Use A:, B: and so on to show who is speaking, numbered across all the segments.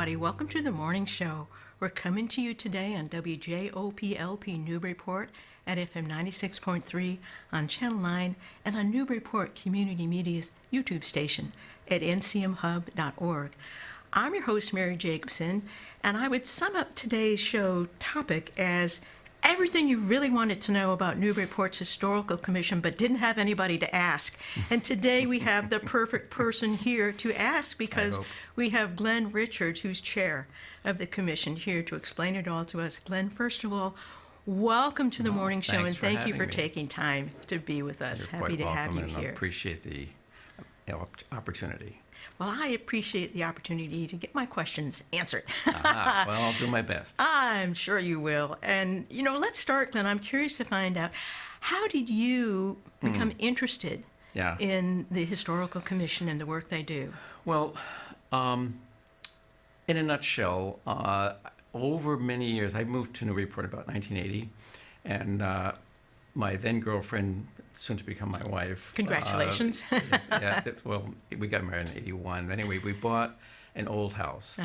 A: everybody. Welcome to the morning show. We're coming to you today on WJOPLP Newburyport at FM 96.3 on Channel 9 and on Newburyport Community Media's YouTube station at ncmhub.org. I'm your host, Mary Jacobsen, and I would sum up today's show topic as everything you really wanted to know about Newburyport's Historical Commission but didn't have anybody to ask. And today we have the perfect person here to ask because we have Glenn Richards, who's chair of the commission, here to explain it all to us. Glenn, first of all, welcome to the morning show, and thank you for taking time to be with us.
B: You're
A: Happy to have you
B: and
A: here.
B: I appreciate the opportunity.
A: Well, I appreciate the opportunity to get my questions answered.
B: Well, I'll do my best.
A: I'm sure you will. And, let's start, Glenn. I'm curious to find out, how did you become interested in the Historical Commission and the work they do?
B: Well, in a nutshell, over many years, I moved to Newburyport about 1980, and my then girlfriend, soon to become my wife.
A: Congratulations.
B: We got married in 81. Anyway, we bought an old house.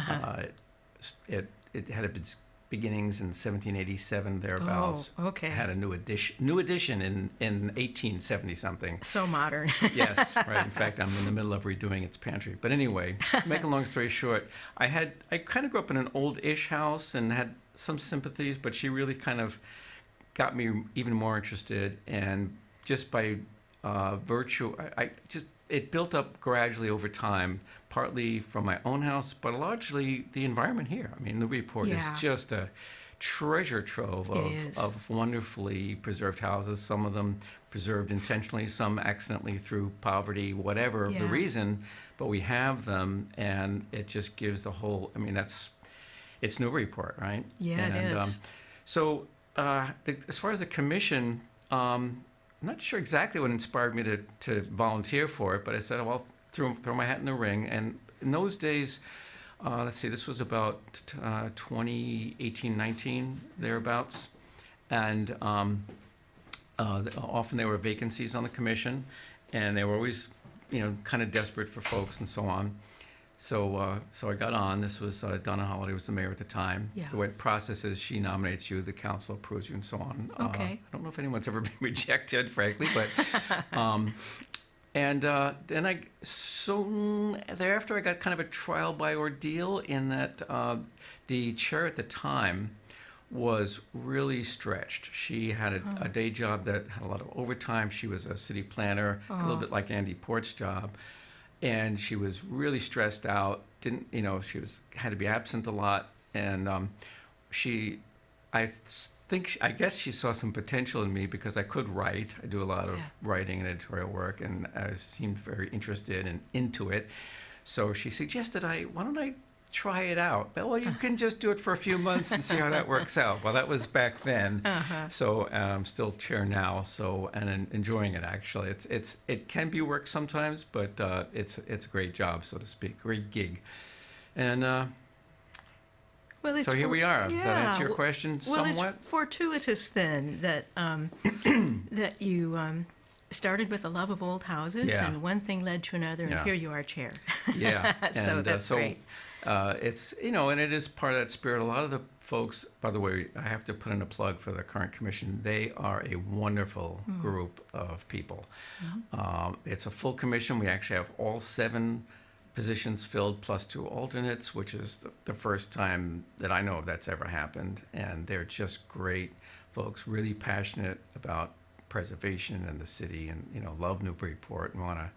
B: It had its beginnings in 1787, thereabouts.
A: Oh, okay.
B: It had a new addition in 1870 something.
A: So modern.
B: Yes, right. In fact, I'm in the middle of redoing its pantry. But anyway, to make a long story short, I kind of grew up in an old-ish house and had some sympathies, but she really kind of got me even more interested, and just by virtue, it built up gradually over time, partly from my own house, but largely the environment here. I mean, Newburyport is just a treasure trove of wonderfully preserved houses, some of them preserved intentionally, some accidentally through poverty, whatever the reason, but we have them, and it just gives the whole, it's Newburyport, right?
A: Yeah, it is.
B: As far as the commission, I'm not sure exactly what inspired me to volunteer for it, but I said, well, I'll throw my hat in the ring. And in those days, let's see, this was about 2018, 19, thereabouts. And often there were vacancies on the commission, and they were always, kind of desperate for folks and so on. So I got on. This was Donna Holliday was the mayor at the time.
A: Yeah.
B: The way the process is, she nominates you, the council approves you, and so on.
A: Okay.
B: I don't know if anyone's ever been rejected, frankly, but then soon thereafter I got kind of a trial by ordeal in that the chair at the time was really stretched. She had a day job that had a lot of overtime. She was a city planner, a little bit like Andy Port's job. And she was really stressed out. Had to be absent a lot, and I guess she saw some potential in me because I could write. I do a lot of writing and editorial work, and I seemed very interested and into it. So she suggested, why don't I try it out? Well, you can just do it for a few months and see how that works out. Well, that was back then. So I'm still chair now. And enjoying it actually. It can be work sometimes, but it's a great job, so to speak, great gig. And so here we are. Does that answer your question somewhat?
A: Well, it's fortuitous then that that you started with a love of old houses, and one thing led to another, and here you are, chair.
B: Yeah.
A: So that's great.
B: It's, and it is part of that spirit. A lot of the folks, by the way, I have to put in a plug for the current commission. They are a wonderful group of people. It's a full commission. We actually have all 7 positions filled plus 2 alternates, which is the first time that I know of that's ever happened. And they're just great folks, really passionate about preservation and the city, and, love Newburyport and want to,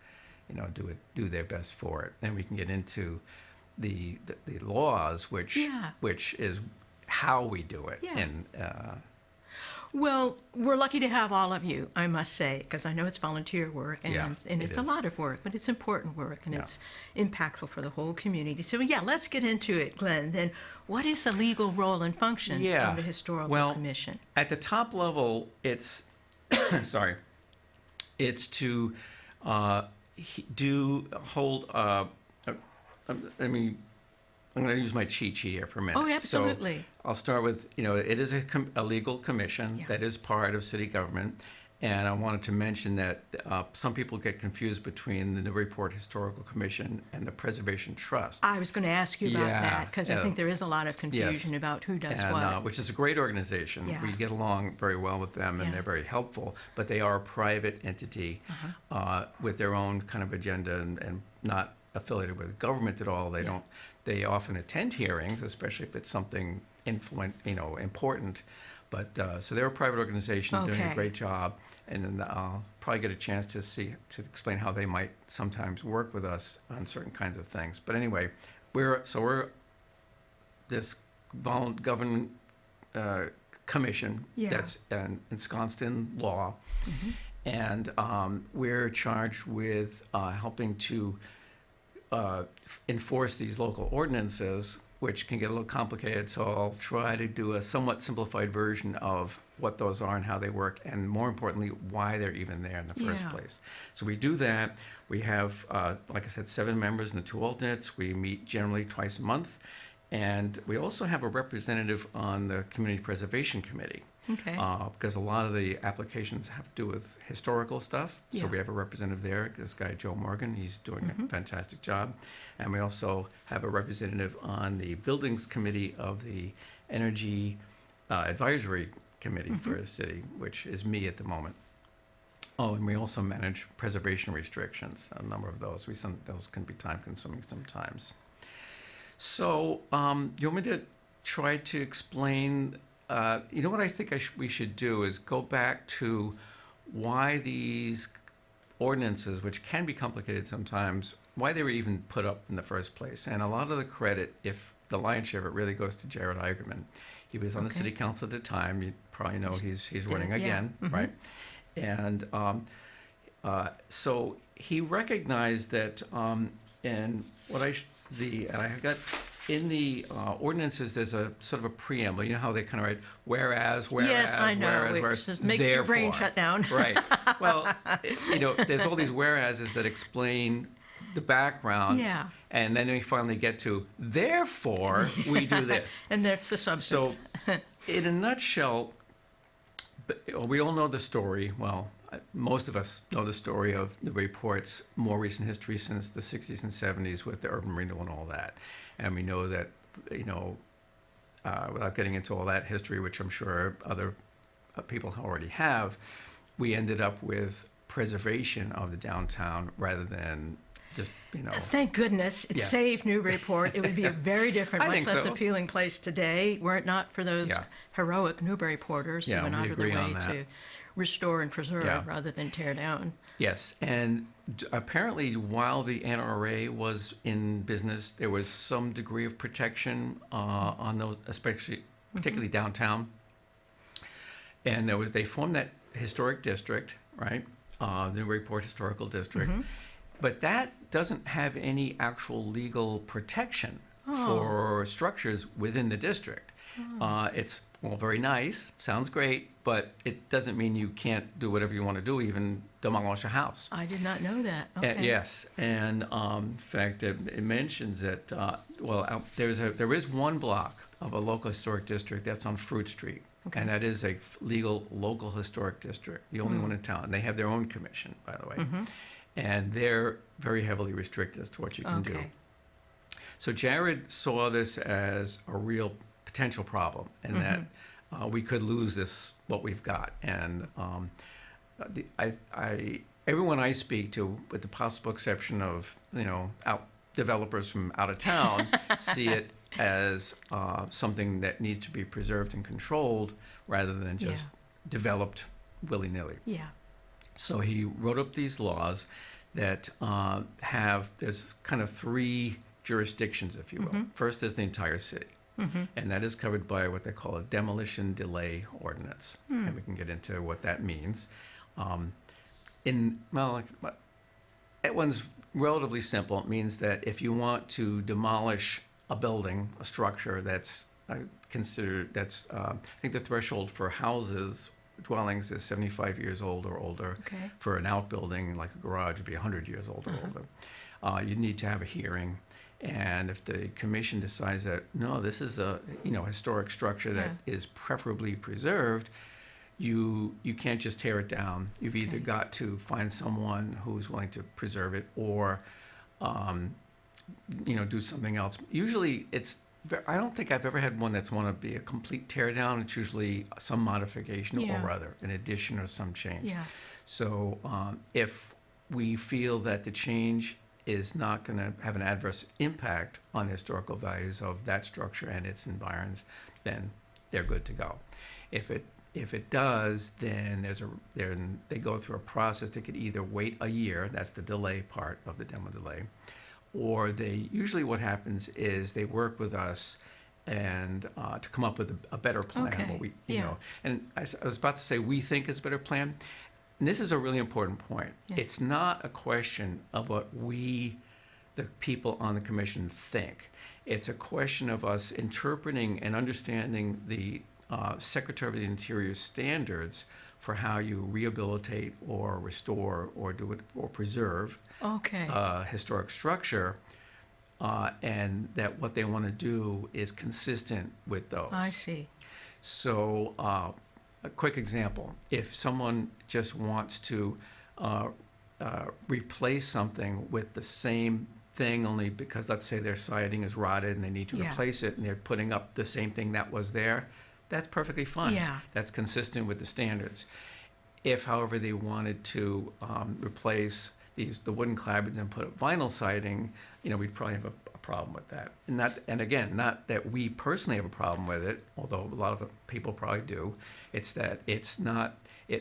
B: do their best for it. And we can get into the laws, which is how we do it.
A: Yeah.
B: And
A: well, we're lucky to have all of you, I must say, because I know it's volunteer work, and it's a lot of work, but it's important work, and it's impactful for the whole community. So let's get into it, Glenn. Then, what is the legal role and function of the Historical Commission?
B: At the top level, it's it's to hold. I'm going to use my cheat sheet here for a minute.
A: Oh, absolutely.
B: So I'll start with, it is a legal commission that is part of city government, And I wanted to mention that some people get confused between the Newburyport Historical Commission and the Preservation Trust.
A: I was going to ask you about
B: Yeah,
A: that because I think there is a lot of confusion
B: yes.
A: about who does
B: And,
A: what.
B: which is a great organization.
A: Yeah.
B: We get along very well with them, and
A: Yeah.
B: they're very helpful. But they are a private entity with their own kind of agenda and not affiliated with government at all. They
A: Yeah.
B: don't. They often attend hearings, especially if it's something important. But so they're a private organization doing a
A: Okay.
B: great job, and then I'll probably get a chance to explain how they might sometimes work with us on certain kinds of things. But anyway, we're this government commission
A: Yeah.
B: that's ensconced in law,
A: Mm-hmm.
B: and we're charged with helping to enforce these local ordinances, which can get a little complicated. So I'll try to do a somewhat simplified version of what those are and how they work, and more importantly, why they're even there in the first
A: Yeah.
B: place. So we do that. We have, like I said, 7 members and the 2 alternates. We meet generally twice a month. And we also have a representative on the Community Preservation Committee.
A: Okay.
B: Because a lot of the applications have to do with historical stuff. So
A: Yeah.
B: we have a representative there, this guy Joe Morgan. He's doing a fantastic job. And we also have a representative on the Buildings Committee of the Energy Advisory Committee for the city, which is me at the moment. Oh, and we also manage preservation restrictions, a number of those. Those can be time-consuming sometimes. So, you want me to try to explain, what I think we should do is go back to why these ordinances, which can be complicated sometimes, why they were even put up in the first place. And a lot of the credit, if the lion's share of it, really goes to Jared Eigerman. He was on the
A: Okay.
B: city council at the time. You probably know he's running
A: Yeah.
B: again, right? And so he recognized that, and what I got in the ordinances, there's a sort of a preamble. You know how they kind of write whereas,
A: Yes, I know.
B: whereas,
A: It just makes your brain
B: therefore.
A: shut down.
B: Right. Well, there's all these whereases that explain the background.
A: Yeah.
B: And then we finally get to, therefore, we do this.
A: And that's the substance.
B: So, in a nutshell, we all know the story. Well, most of us know the story of Newburyport's more recent history since the 60s and 70s with the urban renewal and all that. And we know that, without getting into all that history, which I'm sure other people already have, we ended up with preservation of the downtown rather than just,
A: Thank goodness it
B: Yes.
A: saved Newburyport. It would be a very different,
B: I
A: much
B: think
A: less
B: so.
A: appealing place today were it not for those
B: Yeah.
A: heroic Newburyporters
B: Yeah,
A: who went
B: we
A: out of their
B: agree
A: way
B: on that.
A: to restore and preserve
B: Yeah.
A: rather than tear down.
B: Yes, and apparently while the NRA was in business, there was some degree of protection on those, particularly downtown. And they formed that historic district, right? The Newburyport Historical District. But that doesn't have any actual legal protection for structures within the district. It's, very nice, sounds great, but it doesn't mean you can't do whatever you want to do, even demolish a house.
A: I did not know that. Okay.
B: Yes, and in fact, it mentions that, there is one block of a local historic district that's on Fruit Street.
A: Okay.
B: And that is a legal local historic district, the only one in town. And they have their own commission, by the way. And they're very heavily restricted as to what you can do.
A: Okay.
B: So Jared saw this as a real potential problem, and that we could lose what we've got. And everyone I speak to, with the possible exception of developers from out of town, see it as something that needs to be preserved and controlled rather than just developed willy-nilly.
A: Yeah.
B: So he wrote up these laws that there's kind of 3 jurisdictions, if you will. First, there's the entire city. And that is covered by what they call a demolition delay ordinance. And we can get into what that means. That one's relatively simple. It means that if you want to demolish a building, a structure that's considered, I think the threshold for dwellings is 75 years old or older.
A: Okay.
B: For an outbuilding, like a garage, would be 100 years old or older. You need to have a hearing. And if the commission decides that, no, this is a historic structure that is preferably preserved, you can't just tear it down. You've either got to find someone who's willing to preserve it, or do something else. Usually I don't think I've ever had one that's want to be a complete tear down. It's usually some modification or other, an addition or some change.
A: Yeah.
B: So if we feel that the change is not going to have an adverse impact on the historical values of that structure and its environs, then they're good to go. If it does, then they go through a process. They could either wait a year, that's the delay part of the demo delay, or usually what happens is they work with us and to come up with a better plan.
A: Okay.
B: What and I was about to say we think is a better plan. And this is a really important point.
A: Yeah.
B: It's not a question of what we, the people on the commission, think. It's a question of us interpreting and understanding the Secretary of the Interior standards for how you rehabilitate or restore or do it or preserve historic structure, and that what they want to do is consistent with those.
A: I see.
B: So a quick example, if someone just wants to replace something with the same thing, only because let's say their siding is rotted and they need to replace it, and they're putting up the same thing that was there, that's perfectly fine.
A: Yeah.
B: That's consistent with the standards. If, however, they wanted to replace the wooden clapboards and put up vinyl siding, we'd probably have a problem with that. And again, not that we personally have a problem with it, although a lot of people probably do. It's that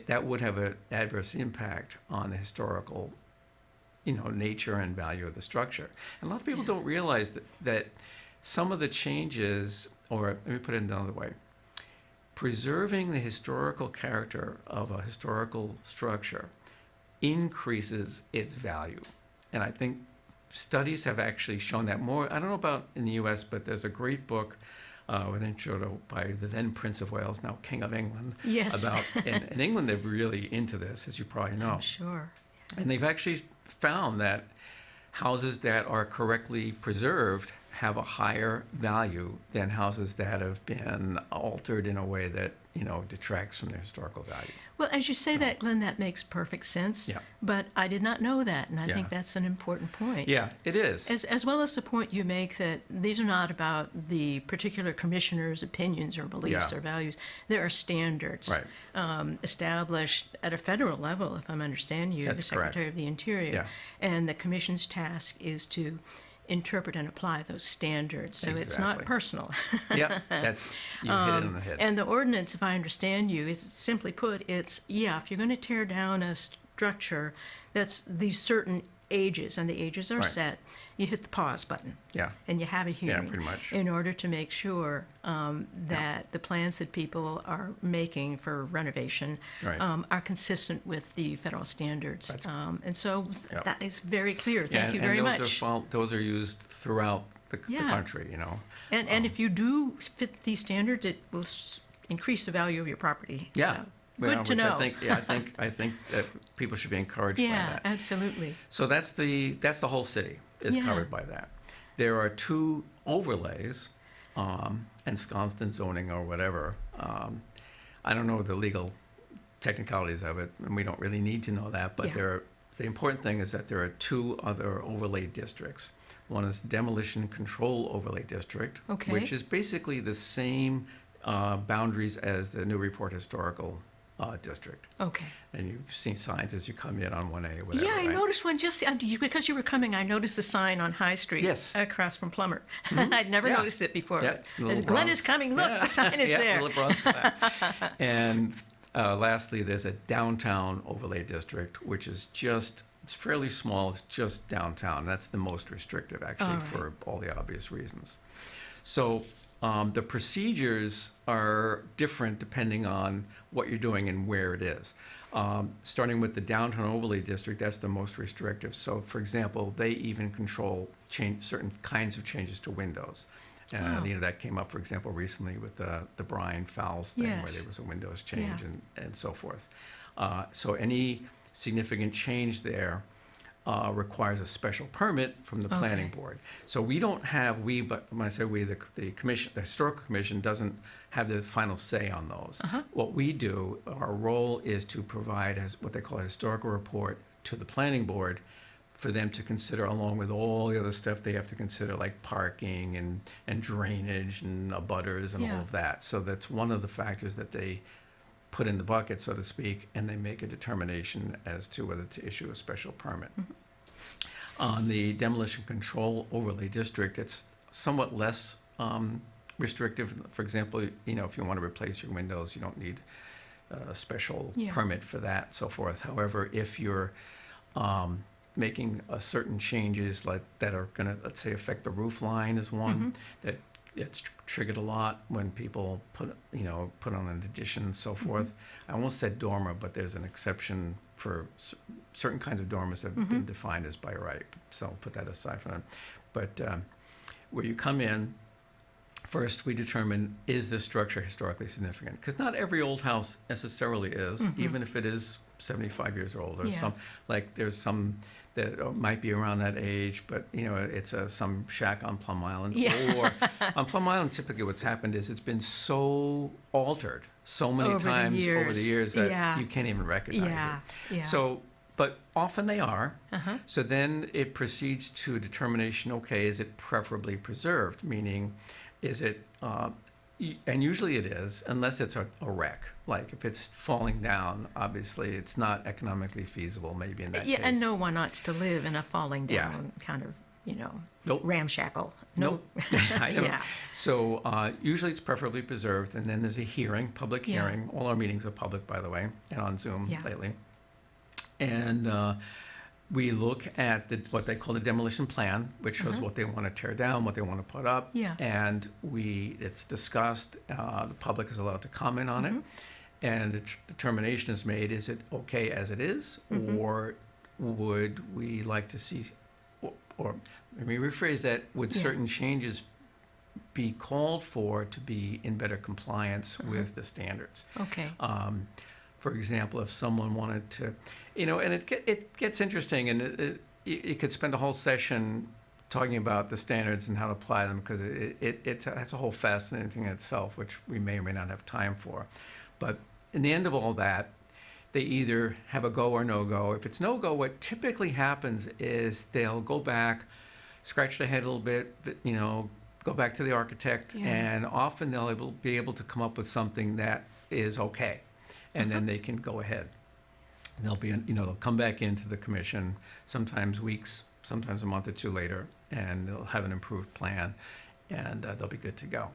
B: that would have an adverse impact on the historical, nature and value of the structure. And a lot of people don't realize that some of the changes, or let me put it another way, preserving the historical character of a historical structure increases its value. And I think studies have actually shown that more. I don't know about in the U.S., but there's a great book with an intro by the then Prince of Wales, now King of England.
A: Yes.
B: And in England, they're really into this, as you probably know.
A: I'm sure.
B: And they've actually found that houses that are correctly preserved have a higher value than houses that have been altered in a way that detracts from their historical value.
A: Well, as you say that, Glenn, that makes perfect sense.
B: Yeah.
A: But I did not know that, and I think that's an important point.
B: Yeah, it is.
A: As well as the point you make that these are not about the particular commissioner's opinions or beliefs or values. There are standards established at a federal level, if I'm understanding you,
B: That's
A: the Secretary
B: correct.
A: of the Interior.
B: Yeah.
A: And the commission's task is to interpret and apply those standards. So it's not
B: Exactly.
A: personal.
B: Yeah, you hit it on the head.
A: And the ordinance, if I understand you, is simply put, if you're going to tear down a structure that's these certain ages, and the ages are
B: Right.
A: set, you hit the pause button.
B: Yeah.
A: And you have a hearing.
B: pretty much.
A: In order to make sure that the plans that people are making for renovation
B: Right.
A: are consistent with the federal standards.
B: That's-
A: And so
B: Yep.
A: that is very clear. Thank you very
B: and
A: much.
B: those are used throughout the country,
A: And if you do fit these standards, it will increase the value of your property.
B: Yeah.
A: So, good to know.
B: I think that people should be encouraged by
A: Yeah,
B: that.
A: absolutely.
B: So that's the whole city is
A: Yeah.
B: covered by that. There are two overlays, ensconced in zoning or whatever. I don't know the legal technicalities of it, and we don't really need to know that. But the important thing is that there are two other overlay districts. One is Demolition Control Overlay District, which is basically the same boundaries as the Newburyport Historical District.
A: Okay.
B: And you've seen signs as you come in on 1A or whatever.
A: Yeah, I
B: right?
A: noticed one just because you were coming. I noticed the sign on High Street across from Plummer. I'd never noticed it before.
B: Yeah,
A: But as Glenn is coming, look, the sign is there.
B: Little bronze flag. And lastly, there's a downtown overlay district, which is it's fairly small. It's just downtown. That's the most restrictive, actually, for all the obvious reasons. So the procedures are different depending on what you're doing and where it is. Starting with the downtown overlay district, that's the most restrictive. So, for example, they even control certain kinds of changes to windows. That came up, for example, recently with the Brian Fowles thing, where there was a windows change and so forth. So any significant change there requires a special permit from the planning board. So we don't have, but when I say we, the commission, the historical commission doesn't have the final say on those. What we do, our role is to provide as what they call a historical report to the planning board for them to consider, along with all the other stuff they have to consider, like parking and drainage and abutters and all of that. So that's one of the factors that they put in the bucket, so to speak, and they make a determination as to whether to issue a special permit. On the demolition control overlay district, it's somewhat less restrictive. For example, you know, if you want to replace your windows, you don't need a special permit for that, and so forth. However, if you're making certain changes like that are going to, let's say, affect the roof line is one that it's triggered a lot when people put on an addition and so forth. I almost said dormer, but there's an exception for certain kinds of dormers that have been defined as by right. So I'll put that aside from that. But where you come in, first we determine, is this structure historically significant? Because not every old house necessarily is, even if it is 75 years old or some, like there's some that might be around that age, but you know, it's some shack on Plum Island. Or on Plum Island, typically what's happened is it's been so altered so many times over the years that you can't even recognize it. So, but often they are. So then it proceeds to a determination, okay, is it preferably preserved? Meaning, is it, and usually it is, unless it's a wreck. Like if it's falling down, obviously it's not economically feasible maybe in that case.
A: And no one wants to live in a falling down kind of, you know, ramshackle.
B: So usually it's preferably preserved, and then there's a hearing, public hearing. All our meetings are public, by the way, and on Zoom lately. And we look at what they call the demolition plan, which shows what they want to tear down, what they want to put up, and it's discussed. The public is allowed to comment on it, and a determination is made: is it okay as it is, or would we like to see, or let me rephrase that: would certain changes be called for to be in better compliance with the standards? For example, if someone wanted to, you know, and it gets interesting, and you could spend a whole session talking about the standards and how to apply them, because it's a whole fascinating thing in itself, which we may or may not have time for. But in the end of all that, they either have a go or no go. If it's no go, what typically happens is they'll go back, scratch their head a little bit, you know, go back to the architect, and often they'll be able to come up with something that is okay. And then they can go ahead. They'll they'll come back into the commission, sometimes weeks, sometimes a month or two later, and they'll have an improved plan, and they'll be good to go.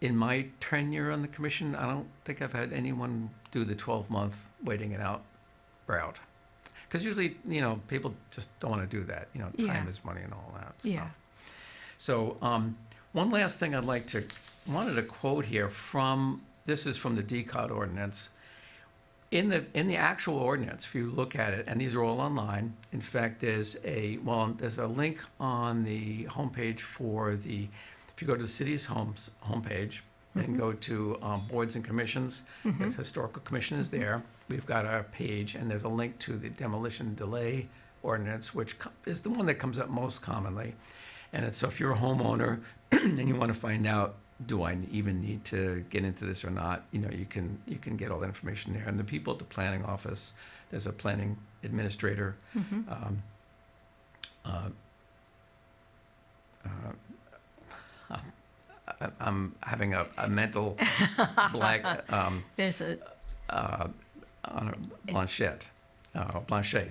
B: In my tenure on the commission, I don't think I've had anyone do the 12-month waiting it out route. Because usually, you know, people just don't want to do that. You know, time is money and all that stuff. So one last thing wanted to quote here from, this is from the DCOD ordinance. In the actual ordinance, if you look at it, and these are all online, in fact, there's a link on the homepage if you go to the city's homepage, then go to boards and commissions, the historical commission is there. We've got our page, and there's a link to the demolition delay ordinance, which is the one that comes up most commonly. And so if you're a homeowner and you want to find out, do I even need to get into this or not? You know, you can get all that information there. And the people at the planning office, there's a planning administrator. I'm having a mental blank.
A: There's a
B: Blanchet,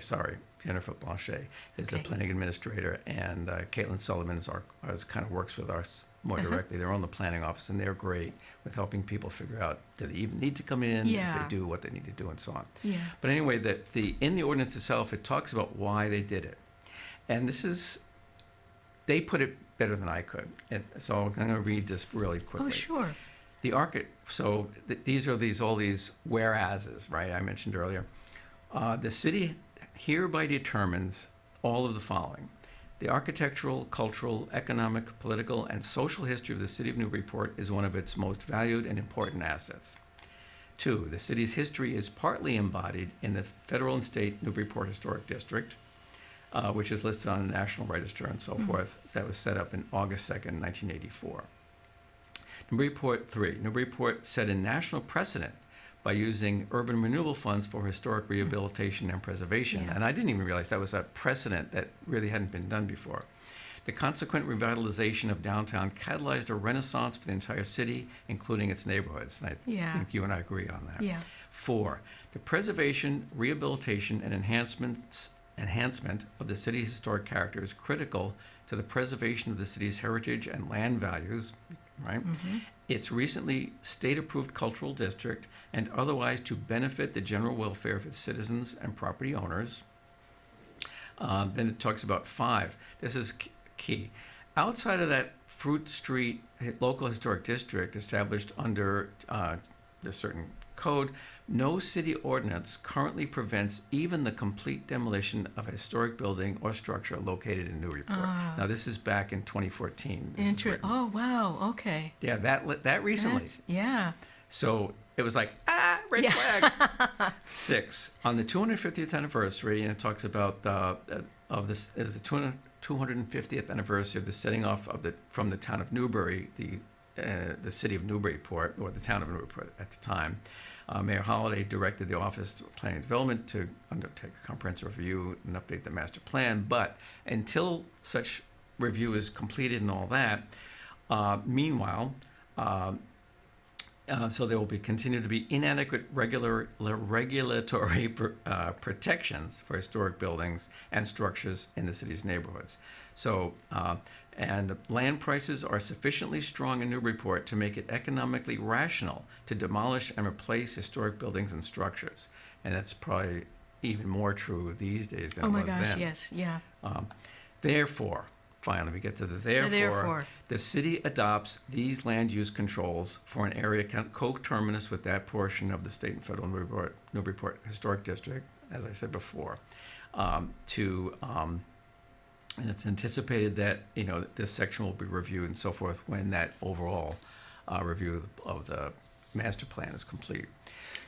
B: sorry. Jennifer Blanchet is the planning administrator, and Caitlin Sullivan is kind of works with us more directly. They're on the planning office, and they're great with helping people figure out, do they even need to come in? If they do, what they need to do, and so on. But anyway, in the ordinance itself, it talks about why they did it. And they put it better than I could. So I'm going to read this really quickly.
A: Oh, sure.
B: These are all these whereases, right, I mentioned earlier. The city hereby determines all of the following: the architectural, cultural, economic, political, and social history of the city of Newburyport is one of its most valued and important assets. 2, the city's history is partly embodied in the federal and state Newburyport Historic District, which is listed on the National Register and so forth. That was set up in August 2nd, 1984. Newburyport 3. Newburyport set a national precedent by using urban renewal funds for historic rehabilitation and preservation.
A: Yeah.
B: And I didn't even realize that was a precedent that really hadn't been done before. The consequent revitalization of downtown catalyzed a renaissance for the entire city, including its neighborhoods. And I think you and I agree on that.
A: Yeah.
B: 4, the preservation, rehabilitation, and enhancement of the city's historic character is critical to the preservation of the city's heritage and land values, right? Its recently state-approved cultural district, and otherwise to benefit the general welfare of its citizens and property owners. Then it talks about 5. This is key. Outside of that Fruit Street local historic district established under the certain code, no city ordinance currently prevents even the complete demolition of a historic building or structure located in Newburyport. Now, this is back in 2014.
A: Oh, wow. Okay.
B: Yeah, that recently.
A: Yeah.
B: So it was like, red flag. 6, on the 250th anniversary, and it talks about of this, it is the 250th anniversary of the setting off of from the town of Newbury, the city of Newburyport, or the town of Newburyport at the time. Mayor Holliday directed the Office of Planning and Development to undertake a comprehensive review and update the master plan. But until such review is completed and all that, meanwhile, so there will continue to be inadequate regulatory protections for historic buildings and structures in the city's neighborhoods. So, and the land prices are sufficiently strong in Newburyport to make it economically rational to demolish and replace historic buildings and structures. And that's probably even more true these days than it was then.
A: Oh my gosh, yes, yeah.
B: Therefore, finally, we get to the therefore. The city adopts these land use controls for an area coterminous with that portion of the state and federal Newburyport Historic District, as I said before, and it's anticipated that this section will be reviewed and so forth when that overall review of the master plan is complete.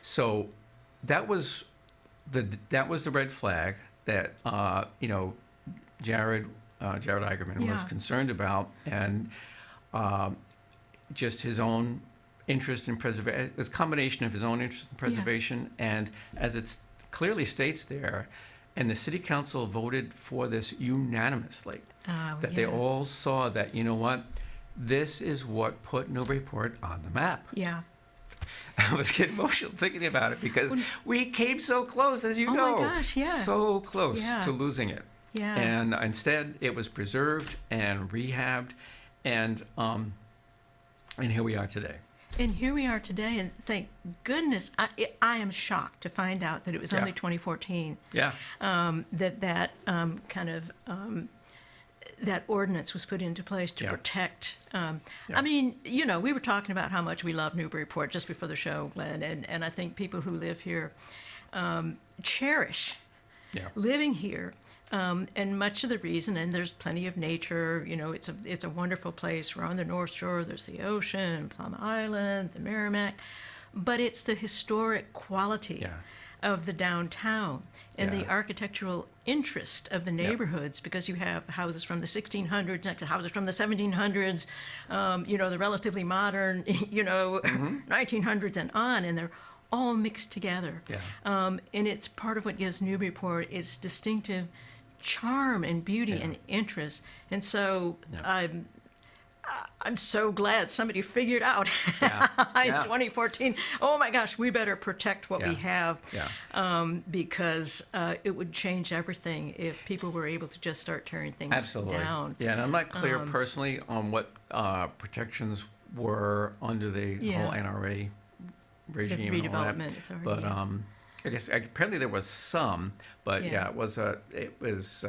B: So that was the red flag that Jared Eigerman was concerned about, and just his own interest in preservation. It's a combination of his own interest in preservation, and as it clearly states there, and the city council voted for this unanimously, they all saw that, this is what put Newburyport on the map.
A: Yeah.
B: I was getting emotional thinking about it because we came so close, as you know.
A: Oh my gosh, yeah.
B: So close to losing it.
A: Yeah.
B: And instead, it was preserved and rehabbed, and here we are today.
A: And here we are today, and thank goodness, I am shocked to find out that it was only 2014.
B: Yeah.
A: That ordinance was put into place to protect. I mean, we were talking about how much we love Newburyport just before the show, Glenn, and I think people who live here cherish living here. And much of the reason, and there's plenty of nature, it's a wonderful place. We're on the North Shore, there's the ocean, Plum Island, the Merrimack, but it's the historic quality of the downtown and the architectural interest of the neighborhoods, because you have houses from the 1600s next to houses from the 1700s, the relatively modern, 1900s and on, and they're all mixed together. And it's part of what gives Newburyport its distinctive charm and beauty and interest. And so I'm so glad somebody figured out in 2014, oh my gosh, we better protect what we have, because it would change everything if people were able to just start tearing things down.
B: Yeah, and I'm not clear personally on what protections were under the whole NRA regime,
A: the redevelopment authority.
B: But I guess apparently there was some, but it was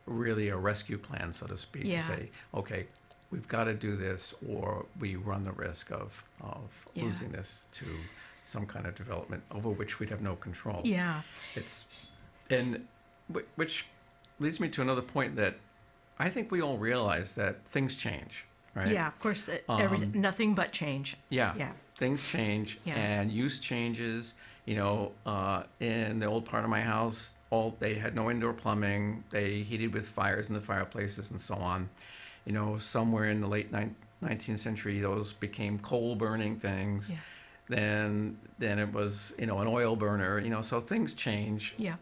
B: really a rescue plan, so to speak, to say, okay, we've got to do this, or we run the risk of losing this to some kind of development over which we'd have no control.
A: Yeah,
B: which leads me to another point that I think we all realize that things change, right?
A: Yeah, of course, nothing but change.
B: Yeah. things change
A: Yeah.
B: and use changes. In the old part of my house, they had no indoor plumbing. They heated with fires in the fireplaces and so on. Somewhere in the late 19th century, those became coal burning things.
A: Yeah.
B: Then it was an oil burner. So things change.
A: Yeah.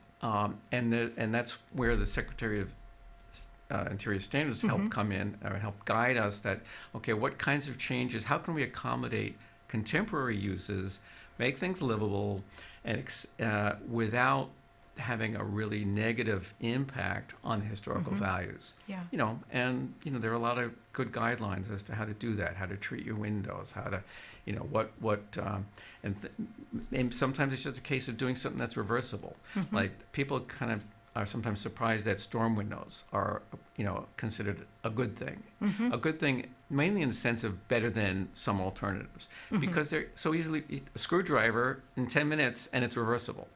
B: And that's where the Secretary of Interior Standards help come in, or help guide us that, okay, what kinds of changes, how can we accommodate contemporary uses, make things livable, and without having a really negative impact on the historical values.
A: Yeah.
B: And there are a lot of good guidelines as to how to do that, how to treat your windows, how to, and sometimes it's just a case of doing something that's reversible. Like people kind of are sometimes surprised that storm windows are, considered a good thing. A good thing mainly in the sense of better than some alternatives, because they're so easily, a screwdriver in 10 minutes and it's reversible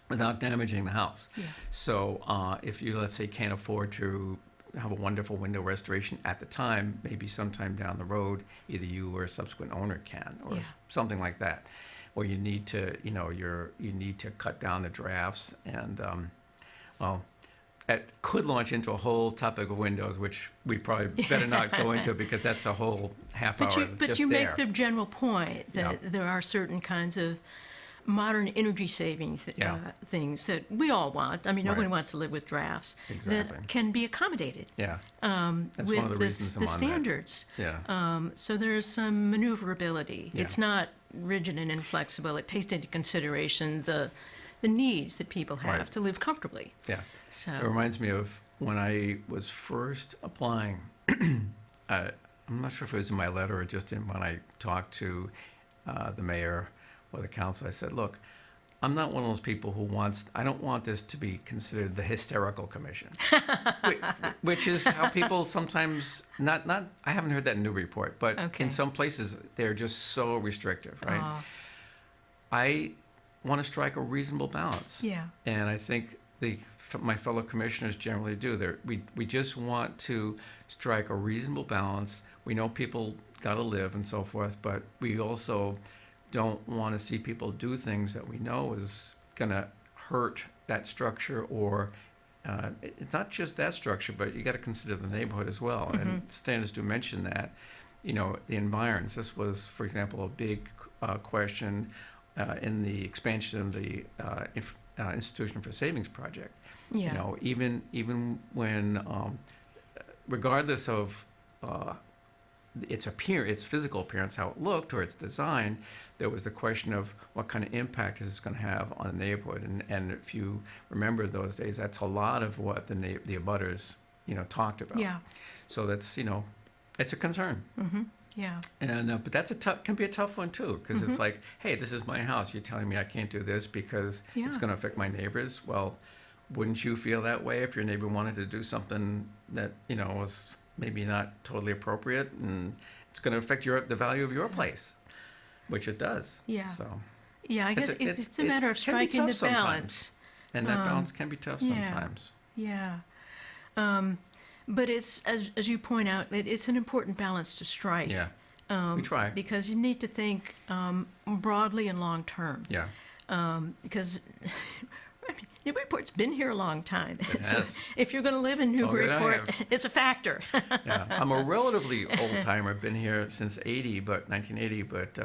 B: without damaging the house.
A: Yeah.
B: So if you, let's say, can't afford to have a wonderful window restoration at the time, maybe sometime down the road, either you or a subsequent owner can, or something like that. Or you need to, you need to cut down the drafts, and that could launch into a whole topic of windows, which we probably better not go into, because that's a whole half hour
A: But you make the general point that there are certain kinds of modern energy saving things that we all want. I mean, nobody wants to live with drafts that can be accommodated.
B: Yeah. That's
A: with
B: one of the reasons I'm
A: the
B: on
A: standards.
B: that. Yeah.
A: So there's some maneuverability.
B: Yeah.
A: It's not rigid and inflexible. It takes into consideration the needs that people have to live comfortably.
B: Yeah.
A: So
B: It reminds me of when I was first applying. I'm not sure if it was in my letter or just when I talked to the mayor or the council. I said, look, I'm not one of those people I don't want this to be considered the hysterical commission, which is how people sometimes, I haven't heard that in Newburyport, but in some places they're just so restrictive, right? I want to strike a reasonable balance.
A: Yeah.
B: And I think my fellow commissioners generally do. We just want to strike a reasonable balance. We know people got to live and so forth, but we also don't want to see people do things that we know is going to hurt that structure, or it's not just that structure, but you got to consider the neighborhood as well. And standards do mention that, the environs. This was, for example, a big question in the expansion of the Institution for Savings Project.
A: Yeah.
B: Even when, regardless of its physical appearance, how it looked or its design, there was the question of what kind of impact is this going to have on the neighborhood. And if you remember those days, that's a lot of what the abutters, talked about.
A: Yeah.
B: So that's, it's a concern.
A: Yeah.
B: And but that's can be a tough one too, because it's like, hey, this is my house. You're telling me I can't do this because it's going to affect my neighbors. Well, wouldn't you feel that way if your neighbor wanted to do something that was maybe not totally appropriate, and it's going to affect the value of your place, which it does.
A: Yeah.
B: So.
A: Yeah, I guess it's a matter of striking the balance.
B: And that balance can be tough sometimes.
A: Yeah. But it's, as you point out, it's an important balance to strike.
B: Yeah. We try.
A: Because you need to think broadly and long term.
B: Yeah.
A: Because Newburyport's been here a long time.
B: It
A: So
B: has.
A: if you're going to live in Newburyport, it's a factor.
B: Yeah. I'm a relatively old timer. Been here since 1980, but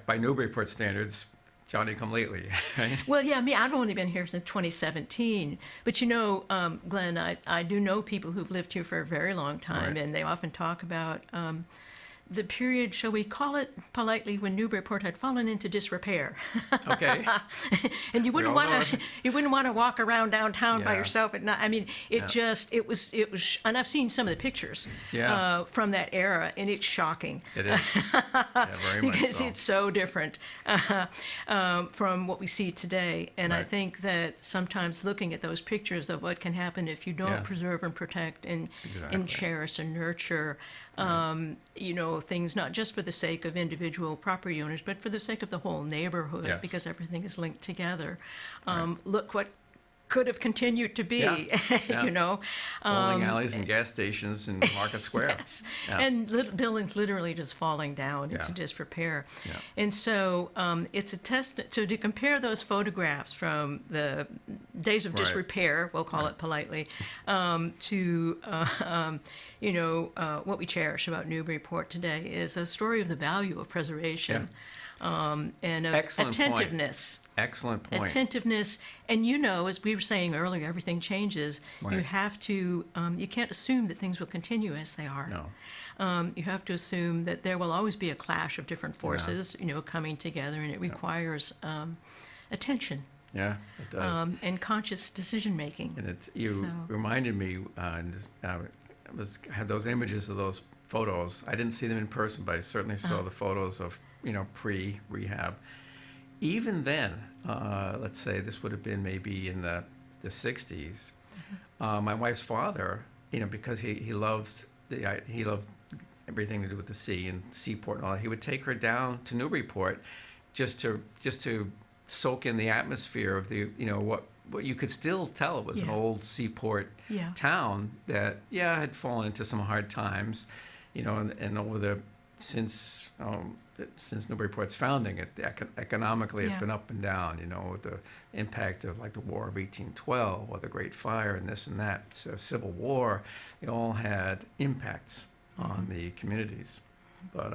B: by Newburyport standards, Johnny come lately, right?
A: Well, yeah, I've only been here since 2017. But Glenn, I do know people who've lived here for a very long time,
B: Right.
A: and they often talk about the period, shall we call it politely, when Newburyport had fallen into disrepair.
B: Okay.
A: And you wouldn't
B: We all
A: want to walk around downtown by
B: Yeah.
A: yourself at night. I mean, it was, and I've seen some of the pictures from that era, and it's shocking.
B: It is. Yeah, very much
A: Because
B: so.
A: it's so different from what we see today. And I
B: Right.
A: think that sometimes looking at those pictures of what can happen if you don't
B: Yeah.
A: preserve and protect and
B: Exactly.
A: cherish and nurture, things not just for the sake of individual property owners, but for the sake of the whole neighborhood,
B: Yes.
A: because everything is linked together.
B: Right.
A: Look what could have continued to be,
B: Yeah.
A: you know.
B: Bowling alleys and gas stations in Market Square.
A: Yes,
B: Yeah.
A: and buildings literally just falling down into
B: Yeah.
A: disrepair.
B: Yeah.
A: And so it's a test. So to compare those photographs from the days of
B: Right.
A: disrepair, we'll call it politely, to what we cherish about Newburyport today is a story of the value of preservation and of
B: Excellent point.
A: attentiveness.
B: Excellent point.
A: Attentiveness, and as we were saying earlier, everything changes. You
B: Right.
A: have to, you can't assume that things will continue as they are.
B: No.
A: You have to assume that there will always be a clash of different forces, coming together, and it requires attention
B: Yeah, it does.
A: and conscious decision making.
B: And you
A: So-
B: reminded me, had those images of those photos. I didn't see them in person, but I certainly saw the photos of, pre-rehab. Even then, let's say this would have been maybe in the 60s, my wife's father, because he loved everything to do with the sea and seaport and all that, he would take her down to Newburyport just to soak in the atmosphere of the, what you could still tell it was an
A: Yeah.
B: old seaport
A: Yeah.
B: town that, had fallen into some hard times, and over the, since Newburyport's founding, economically it's
A: Yeah.
B: been up and down, with the impact of like the War of 1812 or the Great Fire and this and that, so Civil War, they all had impacts on the communities. But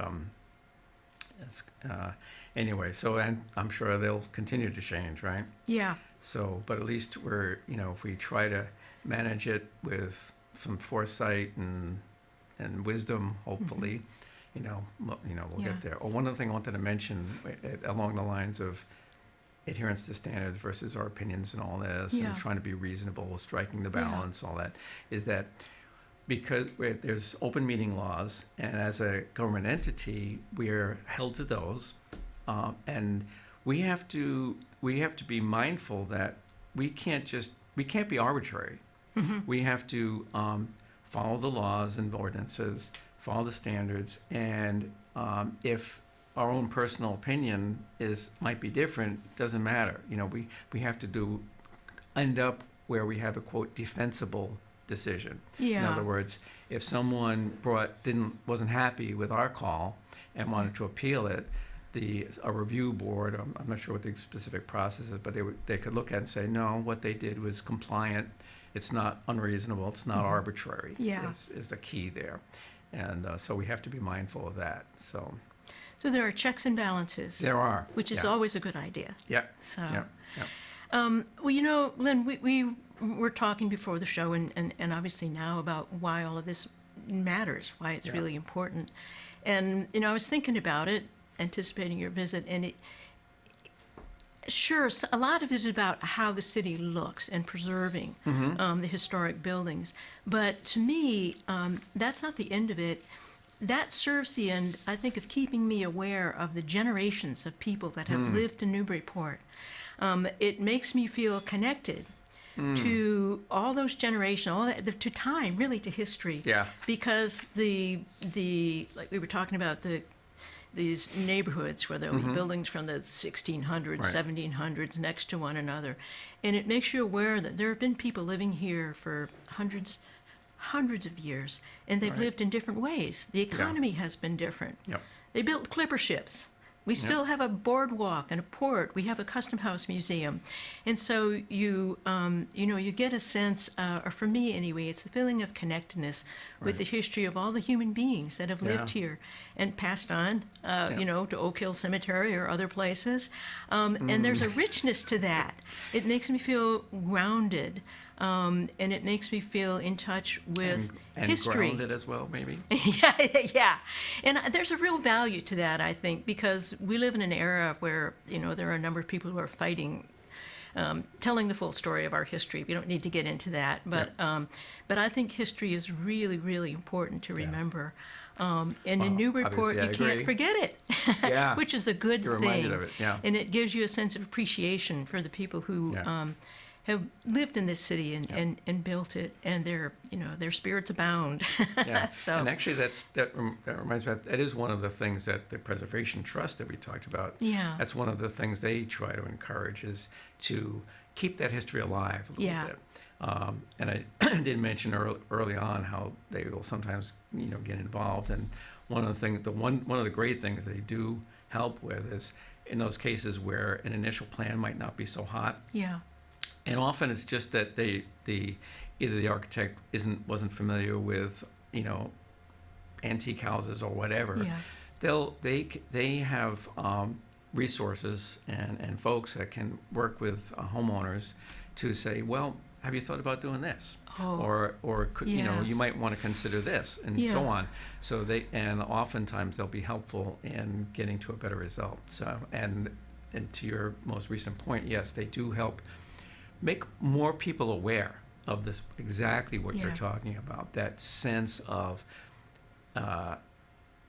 B: anyway, so and I'm sure they'll continue to change, right?
A: Yeah.
B: So, but at least we're, if we try to manage it with some foresight and wisdom, hopefully, we'll
A: Yeah.
B: get there. Oh, one other thing I wanted to mention along the lines of adherence to standards versus our opinions and all this,
A: Yeah.
B: and trying to be reasonable, striking the balance, all that, is that because there's open meeting laws, and as a government entity, we're held to those, and we have to be mindful that we can't be arbitrary. We have to follow the laws and ordinances, follow the standards, and if our own personal opinion might be different, doesn't matter. We have to end up where we have a quote defensible decision.
A: Yeah.
B: In other words, if someone wasn't happy with our call and wanted to appeal it, a review board, I'm not sure what the specific process is, but they could look at it and say, no, what they did was compliant. It's not unreasonable. It's not arbitrary.
A: Yeah.
B: Is the key there. And so we have to be mindful of that. So
A: there are checks and balances.
B: there are.
A: Which is
B: yeah.
A: always a good idea.
B: Yeah.
A: So.
B: Yeah.
A: Well, Lynn, we were talking before the show and obviously now about why all of this matters, why it's
B: Yeah.
A: really important. And, I was thinking about it, anticipating your visit, and sure, a lot of it is about how the city looks and preserving the historic buildings. But to me, that's not the end of it. That serves the end, I think, of keeping me aware of the generations of people that have lived in Newburyport. It makes me feel connected to all those generations, to time, really, to history.
B: Yeah.
A: Because like we were talking about, these neighborhoods where there'll be buildings from the 1600s,
B: Right.
A: 1700s next to one another. And it makes you aware that there have been people living here for hundreds of years, and they've
B: Right.
A: lived in different ways. The economy has been different.
B: Yep.
A: They built clipper ships. We still have a boardwalk and a port. We have a custom house museum. And so you get a sense, or for me anyway, it's the feeling of connectedness with
B: Right.
A: the history of all the human beings that have lived
B: Yeah.
A: here and passed on, to Oak Hill Cemetery or other places. And there's a richness to that. It makes me feel grounded. And it makes me feel in touch with
B: and
A: history.
B: grounded as well, maybe.
A: Yeah. And there's a real value to that, I think, because we live in an era where, there are a number of people who are fighting, telling the full story of our history. We don't need to get into that. But I think history is really, really important to remember. And in Newburyport,
B: obviously, I
A: you can't
B: agree.
A: forget it,
B: Yeah.
A: which is a good
B: You're
A: thing.
B: reminded of it, yeah.
A: And it gives you a sense of appreciation for the people who
B: Yeah.
A: have lived in this city and built it, and their spirits abound.
B: Yeah.
A: So
B: And actually, that reminds me, that is one of the things that the Preservation Trust that we talked about.
A: Yeah.
B: That's one of the things they try to encourage is to keep that history alive a little
A: Yeah.
B: bit. And I did mention early on how they will sometimes, get involved. And one of the things, one of the great things they do help with is in those cases where an initial plan might not be so hot.
A: Yeah.
B: And often it's just that either the architect wasn't familiar with, antique houses or whatever.
A: Yeah.
B: They have resources and folks that can work with homeowners to say, well, have you thought about doing this?
A: Oh.
B: Or could,
A: Yeah.
B: you might want to consider this, and
A: Yeah.
B: so on. So and oftentimes they'll be helpful in getting to a better result. So and to your most recent point, yes, they do help make more people aware of this, exactly what
A: Yeah.
B: you're talking about, that sense of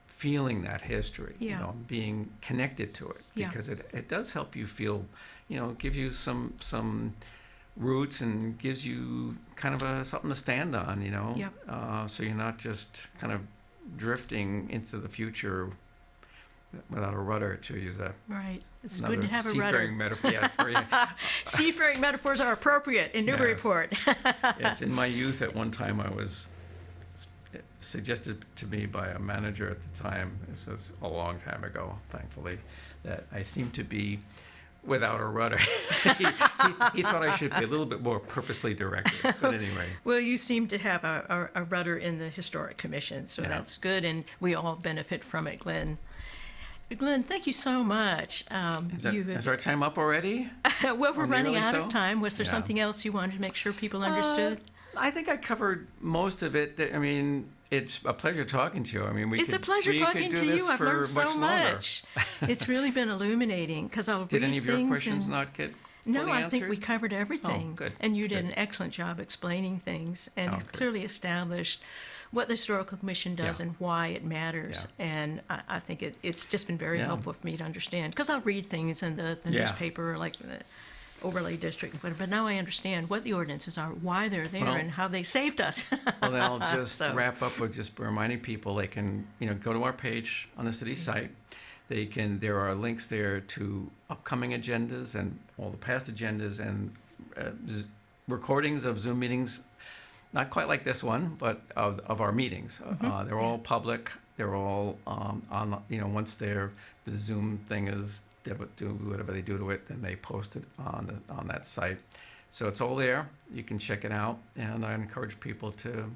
B: feeling that history,
A: Yeah.
B: being connected to it,
A: Yeah.
B: because it does help you feel, gives you some roots and gives you kind of something to stand on,
A: Yep.
B: so you're not just kind of drifting into the future without a rudder, to use
A: Right. It's
B: another
A: good to have a
B: seafaring
A: rudder.
B: metaphor. Yes,
A: Seafaring metaphors are appropriate in Newburyport.
B: Yes, in my youth, at one time, I was suggested to me by a manager at the time, this was a long time ago, thankfully, that I seemed to be without a rudder. he thought I should be a little bit more purposely directed, but anyway.
A: Well, you seem to have a rudder in the Historic Commission, so
B: Yeah.
A: that's good, and we all benefit from it, Glenn. Glenn, thank you so much.
B: Is our time up already?
A: Well, we're
B: Or
A: running
B: nearly
A: out
B: so?
A: of time. Was there
B: Yeah.
A: something else you wanted to make sure people understood?
B: I think I covered most of it. I mean, it's a pleasure talking to you. I mean,
A: It's a pleasure
B: we
A: talking
B: could
A: to
B: do this
A: you. I've
B: for
A: learned so
B: longer.
A: much. It's really been illuminating because I'll
B: Did
A: read
B: any of your
A: things
B: questions
A: and-
B: not get fully
A: No, I think
B: answered?
A: we covered everything.
B: Oh, good.
A: And you did
B: Good.
A: an excellent job explaining things, and
B: Oh,
A: you've
B: good.
A: clearly established what the Historical Commission does
B: Yeah.
A: and why it matters. And I think it's just been very
B: Yeah.
A: helpful for me to understand, because I'll read things in the
B: Yeah.
A: newspaper, like the overlay district, but now I understand what the ordinances are, why they're there,
B: Well-
A: and how they saved us.
B: Well, then I'll just
A: So-
B: wrap up with just reminding people they can, go to our page on the city site. There are links there to upcoming agendas and all the past agendas and recordings of Zoom meetings, not quite like this one, but of our meetings. They're all public. They're all on, once the Zoom thing is, they do whatever they do to it, then they post it on that site. So it's all there. You can check it out, and I encourage people to,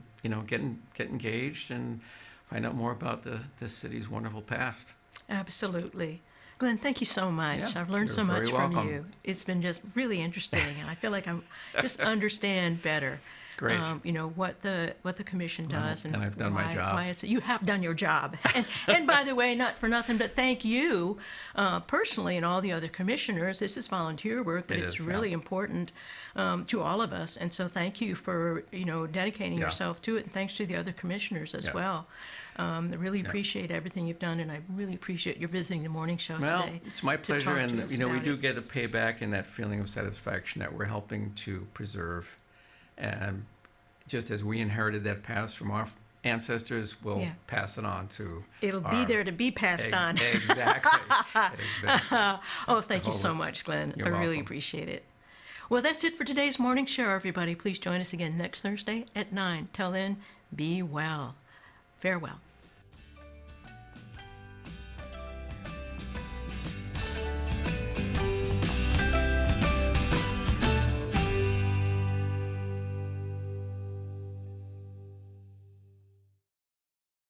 B: get engaged and find out more about the city's wonderful past.
A: Absolutely. Glenn, thank you so much.
B: Yeah,
A: I've learned
B: you're
A: so much
B: very
A: from
B: welcome.
A: you. It's been just really interesting, and I feel like I'm just understand better.
B: Great.
A: What the commission does,
B: and I've done my job.
A: Why you have done your job. And by the way, not for nothing, but thank you personally and all the other commissioners. This is volunteer work, but
B: It
A: it's
B: is, yeah.
A: really important to all of us. And so thank you for dedicating
B: Yeah.
A: yourself to it, and thanks to the other commissioners as
B: Yeah.
A: well. I really appreciate everything you've done, and I really appreciate your visiting the morning show
B: Well,
A: today.
B: it's my
A: to
B: pleasure,
A: talk to
B: and
A: us
B: we
A: about
B: do
A: it.
B: get a payback and that feeling of satisfaction that we're helping to preserve. And just as we inherited that past from our ancestors, we'll
A: Yeah.
B: pass it on to
A: It'll be
B: our-
A: there to be passed on.
B: Exactly. Exactly.
A: Oh, thank you
B: Hold
A: so
B: it.
A: much, Glenn.
B: You're
A: I really
B: welcome.
A: appreciate it. Well, that's it for today's morning show, everybody. Please join us again next Thursday at 9. Till then, be well. Farewell.